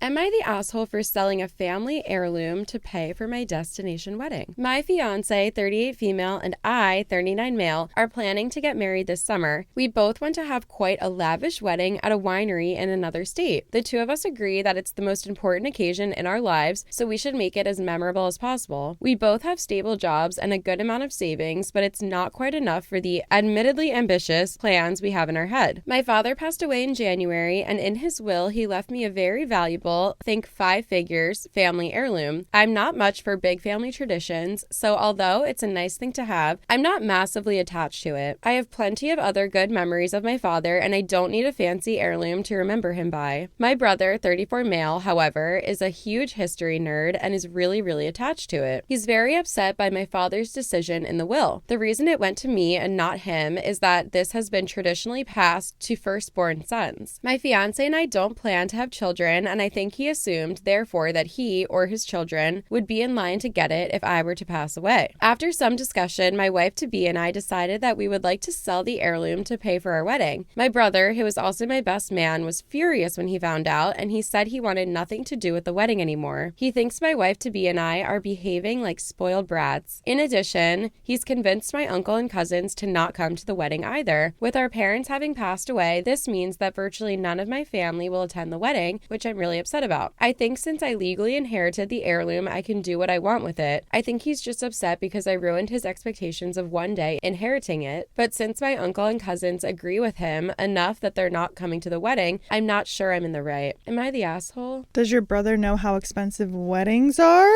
Am I the asshole for selling a family heirloom to pay for my destination wedding? My fiance, 38 female, and I, 39 male, are planning to get married this summer. We both want to have quite a lavish wedding at a winery in another state. The two of us agree that it's the most important occasion in our lives, so we should make it as memorable as possible. We both have stable jobs and a good amount of savings, but it's not quite enough for the admittedly ambitious plans we have in our head. My father passed away in January, and in his will, he left me a very valuable, think 5 figures, family heirloom. I'm not much for big family traditions, so although it's a nice thing to have, I'm not massively attached to it. I have plenty of other good memories of my father, and I don't need a fancy heirloom to remember him by. My brother, 34 male, however, is a huge history nerd and is really attached to it. He's very upset by my father's decision in the will. The reason it went to me and not him is that this has been traditionally passed to firstborn sons. My fiance and I don't plan to have children, and I think he assumed, therefore, that he or his children would be in line to get it if I were to pass away. After some discussion, my wife-to-be and I decided that we would like to sell the heirloom to pay for our wedding. My brother, who is also my best man, was furious when he found out, and he said he wanted nothing to do with the wedding anymore. He thinks my wife-to-be and I are behaving like spoiled brats. In addition, he's convinced my uncle and cousins to not come to the wedding either. With our parents having passed away, this means that virtually none of my family will attend the wedding, which I'm really upset about. I think since I legally inherited the heirloom, I can do what I want with it. I think he's just upset because I ruined his expectations of one day inheriting it. But since my uncle and cousins agree with him enough that they're not coming to the wedding, I'm not sure I'm in the right. Am I the asshole? Does your brother know how expensive weddings are?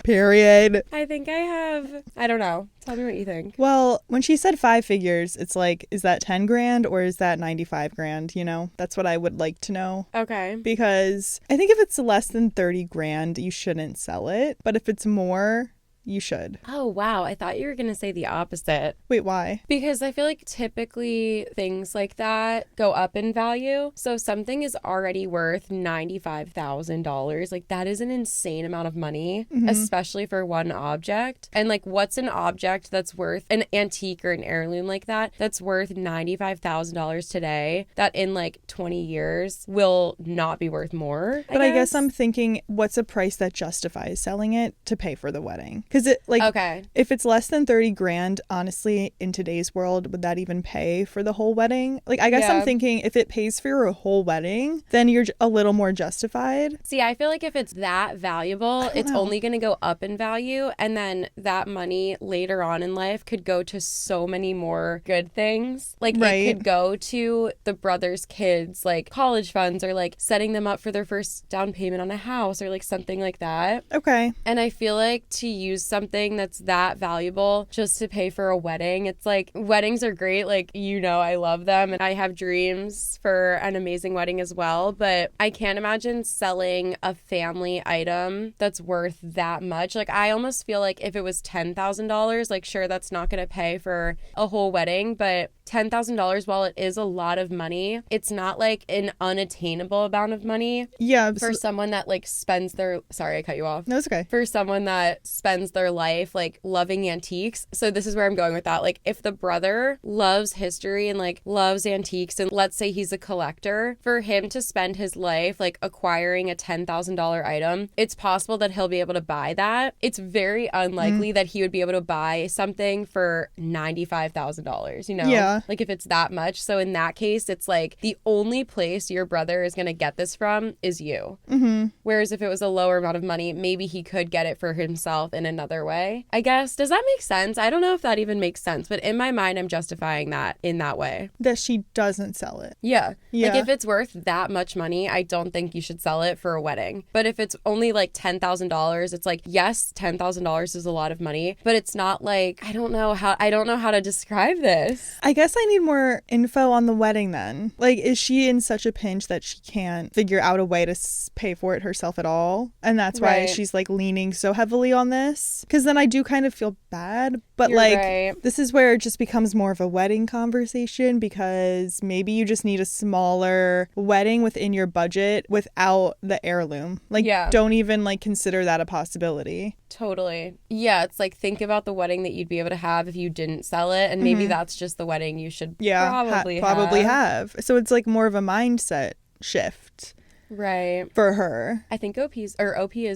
Period. I think I have. I don't know. Tell me what you think. Well, when she said 5 figures, it's like, is that 10 grand or is that 95 grand? You know, that's what I would like to know. Okay. Because I think if it's less than 30 grand, you shouldn't sell it. But if it's more, you should. Oh, wow. I thought you were going to say the opposite. Wait, why? Because I feel like typically things like that go up in value. So if something is already worth $95,000, like that is an insane amount of money, especially for one object. And like, what's an object that's worth an antique or an heirloom like that that's worth $95,000 today that in like 20 years will not be worth more? But I guess I'm thinking, what's a price that justifies selling it to pay for the wedding? Because it like, okay, if it's less than 30 grand, honestly, in today's world, would that even pay for the whole wedding? Like, I guess I'm thinking if it pays for your whole wedding, then you're a little more justified. See, I feel like if it's that valuable, it's only going to go up in value. And then that money later on in life could go to so many more good things. Like it could go to the brother's kids, like college funds, or like setting them up for their first down payment on a house or like something like that. Okay. And I feel like to use something that's that valuable just to pay for a wedding, it's like, weddings are great. Like, you know, I love them and I have dreams for an amazing wedding as well. But I can't imagine selling a family item that's worth that much. Like, I almost feel like if it was $10,000, like, sure, that's not going to pay for a whole wedding, but $10,000, while it is a lot of money, it's not like an unattainable amount of money. Yeah. For someone that like spends their, sorry, I cut you off. No, it's okay. For someone that spends their life like loving antiques. So this is where I'm going with that. Like, if the brother loves history and like loves antiques, and let's say he's a collector, for him to spend his life like acquiring a $10,000 item, it's possible that he'll be able to buy that. It's very unlikely that he would be able to buy something for $95,000, you know? Yeah. Like, if it's that much. So in that case, it's like the only place your brother is going to get this from is you. Whereas if it was a lower amount of money, maybe he could get it for himself in another way, I guess. Does that make sense? I don't know if that even makes sense, but in my mind, I'm justifying that in that way. That she doesn't sell it. Yeah. Like, if it's worth that much money, I don't think you should sell it for a wedding. But if it's only like $10,000, it's like, yes, $10,000 is a lot of money, but it's not like, I don't know how to describe this. I guess I need more info on the wedding then. Like, is she in such a pinch that she can't figure out a way to pay for it herself at all? And that's why she's like leaning so heavily on this? Because then I do kind of feel bad. But this is where it just becomes more of a wedding conversation, because maybe you just need a smaller wedding within your budget without the heirloom. Like, don't even like consider that a possibility. Totally. Yeah, it's like, think about the wedding that you'd be able to have if you didn't sell it, and maybe that's just the wedding you should probably have. So it's like more of a mindset shift. Right. for her. I think OP is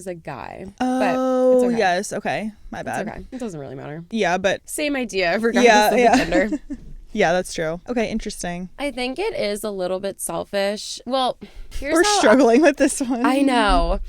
a guy. Oh, but it's okay. Yes. Okay. My bad. It's okay. It doesn't really matter. Yeah, but same idea regardless of the gender. Yeah, that's true. Okay, interesting. I think it is a little bit selfish. Well, we're struggling with this one. I know.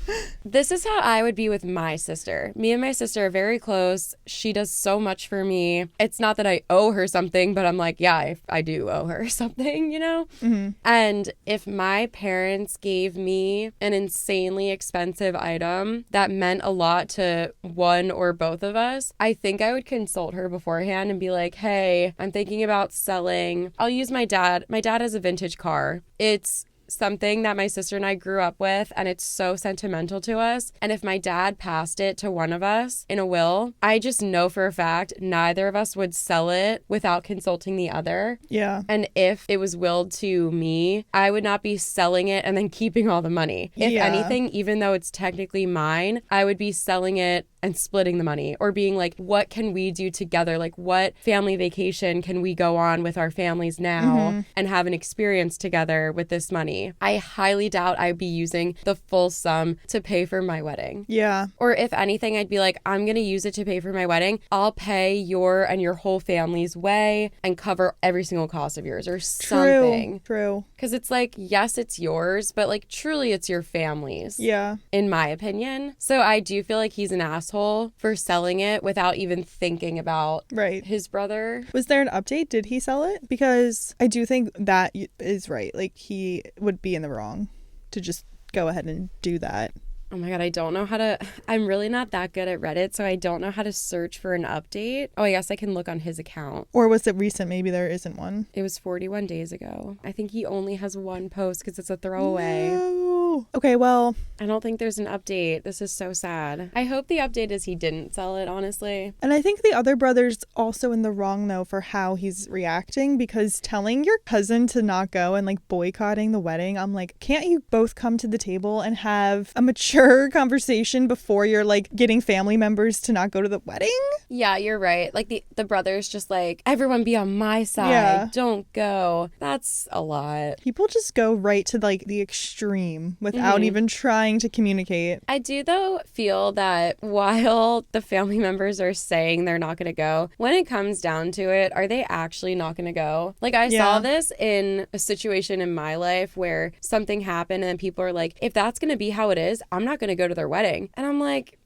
This is how I would be with my sister. Me and my sister are very close. She does so much for me. It's not that I owe her something, but I'm like, yeah, I do owe her something, you know? Mm-hmm. And if my parents gave me an insanely expensive item that meant a lot to one or both of us, I think I would consult her beforehand and be like, hey, I'm thinking about selling. I'll use my dad. My dad has a vintage car. It's something that my sister and I grew up with, and it's so sentimental to us. And if my dad passed it to one of us in a will, I just know for a fact neither of us would sell it without consulting the other. Yeah. And if it was willed to me, I would not be selling it and then keeping all the money. If anything, even though it's technically mine, I would be selling it and splitting the money, or being like, what can we do together? Like, what family vacation can we go on with our families now and have an experience together with this money? I highly doubt I'd be using the full sum to pay for my wedding. Yeah. Or if anything, I'd be like, I'm going to use it to pay for my wedding. I'll pay your and your whole family's way and cover every single cost of yours, or something. True. Because it's like, yes, it's yours, but like truly it's your family's. Yeah. In my opinion. So I do feel like he's an asshole for selling it without even thinking about his brother. Was there an update? Did he sell it? Because I do think that is right. Like, he would be in the wrong to just go ahead and do that. Oh my God, I don't know how to... I'm really not that good at Reddit, so I don't know how to search for an update. Oh, I guess I can look on his account. Or was it recent? Maybe there isn't one. It was 41 days ago. I think he only has one post because it's a throwaway. No. Okay, well... I don't think there's an update. This is so sad. I hope the update is he didn't sell it, honestly. And I think the other brother's also in the wrong, though, for how he's reacting, because telling your cousin to not go and, like, boycotting the wedding, I'm like, can't you both come to the table and have a mature conversation before you're like getting family members to not go to the wedding? Yeah, you're right. Like the brother's just like, everyone be on my side. Don't go. That's a lot. People just go right to like the extreme without even trying to communicate. I do though feel that while the family members are saying they're not going to go, when it comes down to it, are they actually not going to go? Like I saw this in a situation in my life where something happened and people are like, if that's going to be how it is, I'm not going to go to their wedding. And I'm like,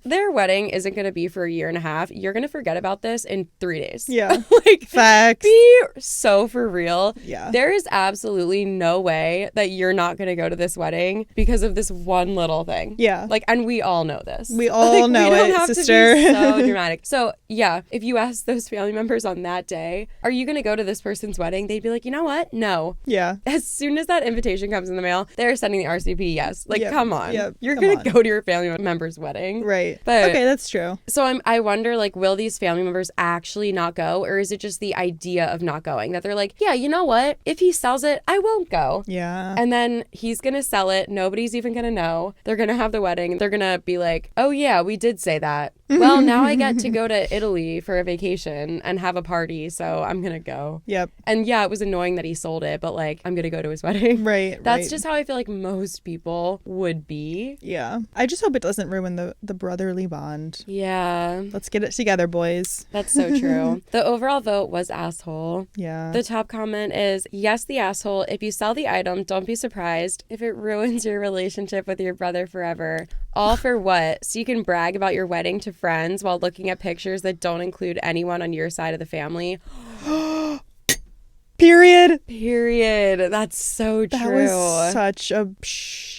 their wedding isn't going to be for a year and a half. You're going to forget about this in 3 days. Yeah. Like, facts. Be so for real. Yeah. There is absolutely no way that you're not going to go to this wedding because of this one little thing. Yeah. Like, and we all know this. We all know we don't it, have sister. To be so dramatic. So, yeah, if you ask those family members on that day, are you going to go to this person's wedding? They'd be like, you know what? No. Yeah. As soon as that invitation comes in the mail, they're sending the RSVP yes. Like, come on. Yep. You're going to go to your family member's wedding. Right. But, okay, that's true. So I wonder, like, will these family members actually not go? Or is it just the idea of not going? That they're like, yeah, you know what? If he sells it, I won't go. Yeah. And then he's going to sell it. Nobody's even going to know. They're going to have the wedding. They're going to be like, oh, yeah, we did say that. Well, now I get to go to Italy for a vacation and have a party, so I'm going to go. Yep. And yeah, it was annoying that he sold it, but like, I'm going to go to his wedding. Right. That's just how I feel like most people would be. Yeah. I just hope it doesn't ruin the brotherly bond. Yeah. Let's get it together, boys. That's so true. The overall vote was asshole. Yeah. The top comment is, yes, the asshole. If you sell the item, don't be surprised if it ruins your relationship with your brother forever. All for what? So you can brag about your wedding to friends while looking at pictures that don't include anyone on your side of the family. Period. That's so true. That was such a...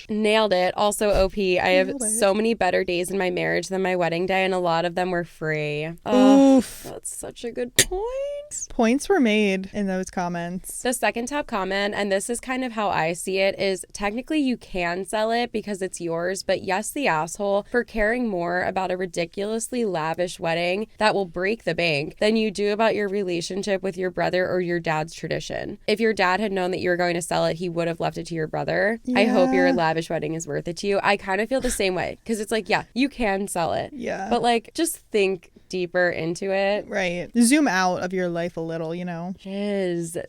Nailed it. Also, OP, I have so many better days in my marriage than my wedding day, and a lot of them were free. Oof. That's such a good point. Points were made in those comments. The second top comment, and this is kind of how I see it, is technically you can sell it because it's yours, but yes, the asshole for caring more about a ridiculously lavish wedding that will break the bank than you do about your relationship with your brother or your dad's tradition. If your dad had known that you were going to sell it, he would have left it to your brother. Yeah. I hope your lavish wedding is worth it to you. I kind of feel the same way because it's like, yeah, you can sell it. Yeah. But like, just think deeper into it. Right. Zoom out of your life a little, you know?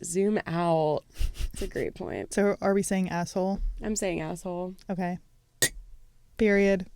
Zoom out. It's a great point. So are we saying asshole? I'm saying asshole. Okay. Period.